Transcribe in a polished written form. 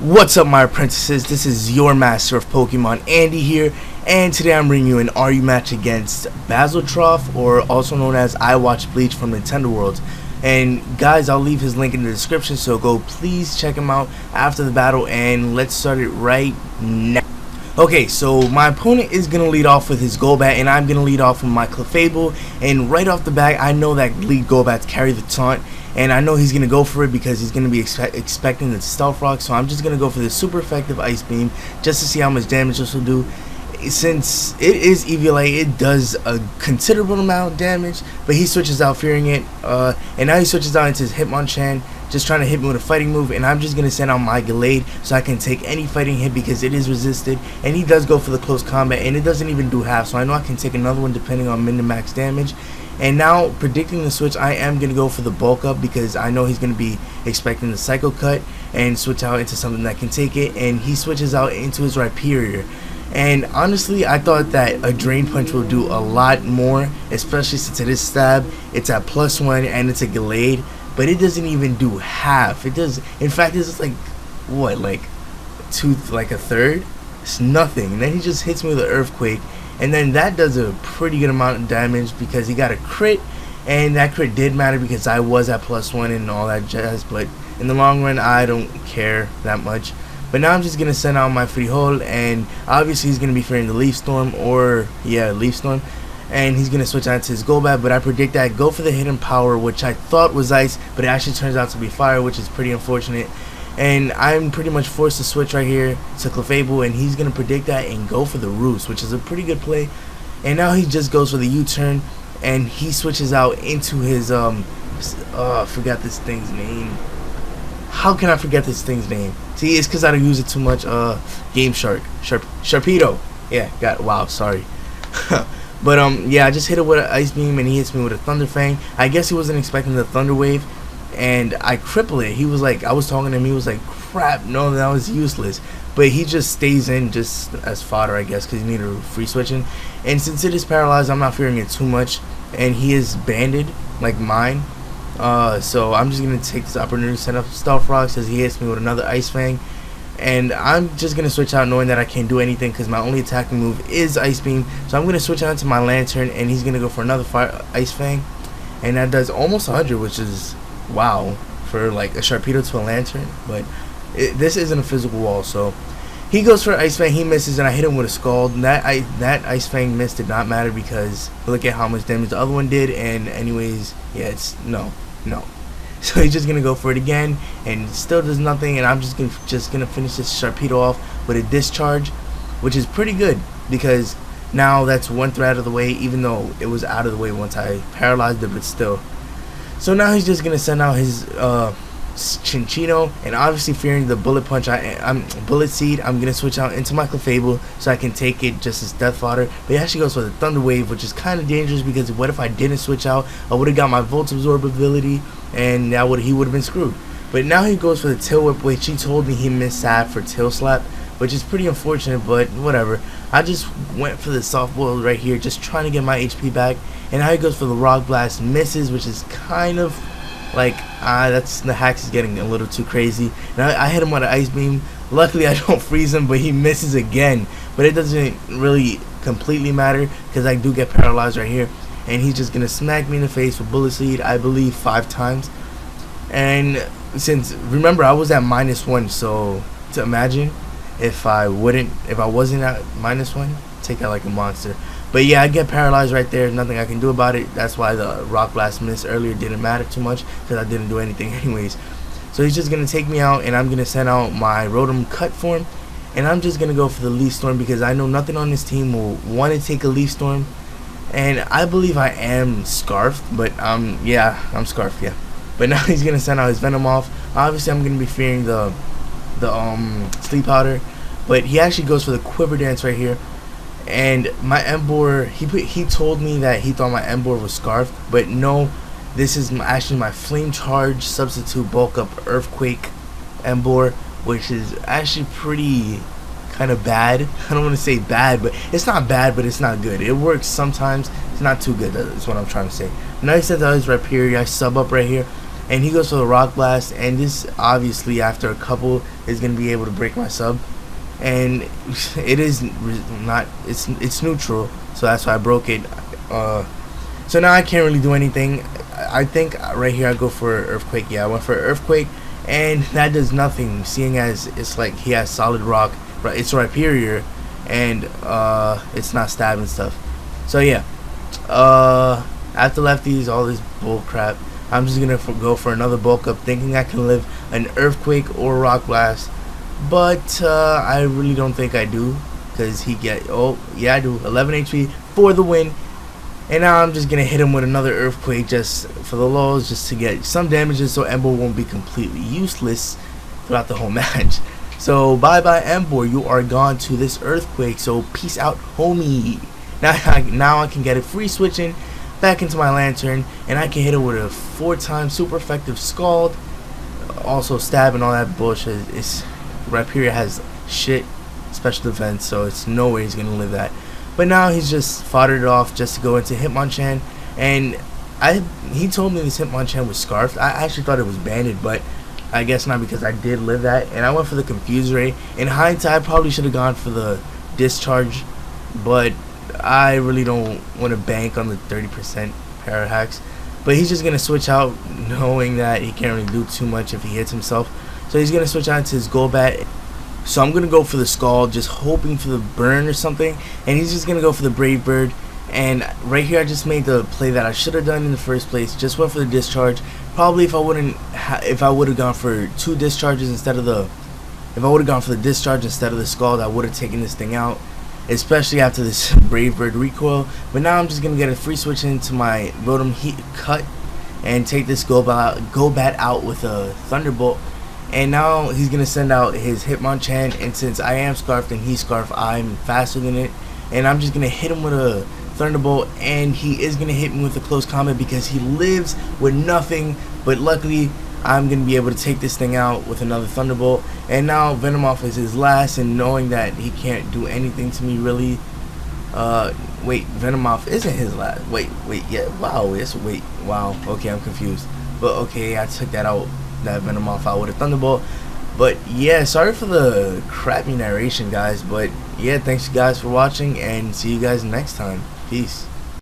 What's up, my apprentices? This is your master of Pokemon, Andy here, and today I'm bringing you an RU match against Bazzeltroff, or also known as I Watch Bleach from Nintendo World. And guys, I'll leave his link in the description, so go please check him out after the battle, and let's start it right now. Okay, so my opponent is going to lead off with his Golbat, and I'm going to lead off with my Clefable. And right off the bat, I know that lead Golbats carry the taunt, and I know he's going to go for it because he's going to be expecting the Stealth Rock. So I'm just going to go for the super effective Ice Beam just to see how much damage this will do. Since it is EVLA, it does a considerable amount of damage, but he switches out fearing it, and now he switches out into his Hitmonchan, just trying to hit me with a fighting move, and I'm just going to send out my Gallade so I can take any fighting hit because it is resisted, and he does go for the close combat, and it doesn't even do half, so I know I can take another one depending on min to max damage. And now, predicting the switch, I am going to go for the bulk up because I know he's going to be expecting the Psycho Cut and switch out into something that can take it, and he switches out into his Rhyperior. And honestly, I thought that a Drain Punch will do a lot more, especially since it is Stab, it's at +1, and it's a Gallade, but it doesn't even do half. It does, in fact, it's like, what, like a third? It's nothing. And then he just hits me with an Earthquake, and then that does a pretty good amount of damage because he got a crit, and that crit did matter because I was at +1 and all that jazz, but in the long run, I don't care that much. But now I'm just going to send out my Frijol, and obviously he's going to be fearing the Leaf Storm, Leaf Storm, and he's going to switch out to his Golbat, but I predict that go for the Hidden Power, which I thought was Ice, but it actually turns out to be Fire, which is pretty unfortunate. And I'm pretty much forced to switch right here to Clefable, and he's going to predict that and go for the Roost, which is a pretty good play. And now he just goes for the U-turn, and he switches out into his, I forgot this thing's name. How can I forget this thing's name? See, it's because I don't use it too much. Game Shark. Sharpedo. Yeah, wow, sorry. But, yeah, I just hit it with an Ice Beam, and he hits me with a Thunder Fang. I guess he wasn't expecting the Thunder Wave, and I cripple it. He was like, I was talking to him, he was like, crap, no, that was useless. But he just stays in just as fodder, I guess, because he needed free switching. And since it is paralyzed, I'm not fearing it too much, and he is banded, like mine. So I'm just going to take this opportunity to send up Stealth Rocks as he hits me with another Ice Fang. And I'm just going to switch out knowing that I can't do anything because my only attacking move is Ice Beam. So I'm going to switch out into my Lantern, and he's going to go for another Ice Fang. And that does almost 100, which is, wow, for like a Sharpedo to a Lantern. But this isn't a physical wall, so he goes for Ice Fang, he misses, and I hit him with a Scald. And that Ice Fang miss did not matter because look at how much damage the other one did. And anyways, yeah, it's no. So he's just gonna go for it again, and still does nothing. And I'm just gonna finish this Sharpedo off with a Discharge, which is pretty good because now that's one threat out of the way, even though it was out of the way once I paralyzed it, but still. So now he's just gonna send out his Chinchino, and obviously fearing the Bullet Punch, I'm Bullet Seed, I'm gonna switch out into my Clefable so I can take it just as death fodder. But he actually goes for the Thunder Wave, which is kind of dangerous because what if I didn't switch out? I would have got my Volt Absorb ability, and he would have been screwed. But now he goes for the Tail Whip, which he told me he missed Sab for Tail Slap, which is pretty unfortunate, but whatever. I just went for the Soft Boil right here, just trying to get my HP back. And now he goes for the Rock Blast, misses, which is kind of like, that's the hacks is getting a little too crazy. Now I hit him with an Ice Beam. Luckily I don't freeze him, but he misses again. But it doesn't really completely matter because I do get paralyzed right here. And he's just gonna smack me in the face with Bullet Seed, I believe 5 times. And since, remember, I was at -1, so to imagine if I wasn't at -1, take that like a monster. But yeah, I get paralyzed right there. Nothing I can do about it. That's why the Rock Blast miss earlier didn't matter too much because I didn't do anything anyways. So he's just going to take me out, and I'm going to send out my Rotom Cut form. And I'm just going to go for the Leaf Storm because I know nothing on this team will want to take a Leaf Storm. And I believe I am Scarfed, but yeah, I'm Scarfed, yeah. But now he's going to send out his Venom off. Obviously, I'm going to be fearing the Sleep Powder. But he actually goes for the Quiver Dance right here. And my Emboar, he told me that he thought my Emboar was Scarfed, but no, this is actually my Flame Charge Substitute Bulk Up Earthquake Emboar, which is actually pretty kind of bad. I don't want to say bad, but it's not bad, but it's not good. It works sometimes, it's not too good, that's what I'm trying to say. Now he says that his Rhyperior, I sub up right here, and he goes for the Rock Blast, and this obviously after a couple is gonna be able to break my sub, and it is not. It's neutral, so that's why I broke it. So now I can't really do anything. I think right here I go for Earthquake. Yeah, I went for Earthquake, and that does nothing, seeing as it's like he has solid rock. Right, it's Rhyperior, and it's not stabbing stuff. So yeah, after lefties, all this bull crap, I'm just gonna go for another bulk up, thinking I can live an Earthquake or Rock Blast, but I really don't think I do, because he oh yeah, I do 11 HP for the win. And now I'm just gonna hit him with another Earthquake just for the lulz, just to get some damages, so Ember won't be completely useless throughout the whole match. So bye bye Ember, you are gone to this Earthquake. So peace out, homie. Now I can get a free switching back into my Lantern, and I can hit it with a 4-time super effective Scald. Also stab and all that bullshit. Rhyperior has shit special defense, so it's no way he's gonna live that. But now he's just foddered it off just to go into Hitmonchan, and he told me this Hitmonchan was scarfed. I actually thought it was banded, but I guess not, because I did live that, and I went for the Confuse Ray. In hindsight, I probably should have gone for the Discharge, but I really don't want to bank on the 30% Parahacks. But he's just gonna switch out, knowing that he can't really do too much if he hits himself. So he's gonna switch out to his Golbat. So I'm gonna go for the Scald, just hoping for the burn or something, and he's just gonna go for the Brave Bird. And right here I just made the play that I should have done in the first place. Just went for the Discharge. Probably if I would have gone for 2 discharges instead of the Discharge instead of the Scald, I would have taken this thing out, especially after this Brave Bird recoil. But now I'm just gonna get a free switch into my Rotom Heat Cut and take this Golbat out with a Thunderbolt. And now he's gonna send out his Hitmonchan, and since I am scarfed and he's scarfed, I'm faster than it, and I'm just gonna hit him with a Thunderbolt, and he is gonna hit me with a close combat because he lives with nothing. But luckily I'm gonna be able to take this thing out with another Thunderbolt. And now Venomoth is his last, and knowing that he can't do anything to me really. Wait, Venomoth isn't his last. Wait, yeah, wow, yes, wait, wow, okay, I'm confused. But okay, I took that Venomoth out with a Thunderbolt. But yeah, sorry for the crappy narration, guys, but yeah, thanks you guys for watching, and see you guys next time. Peace.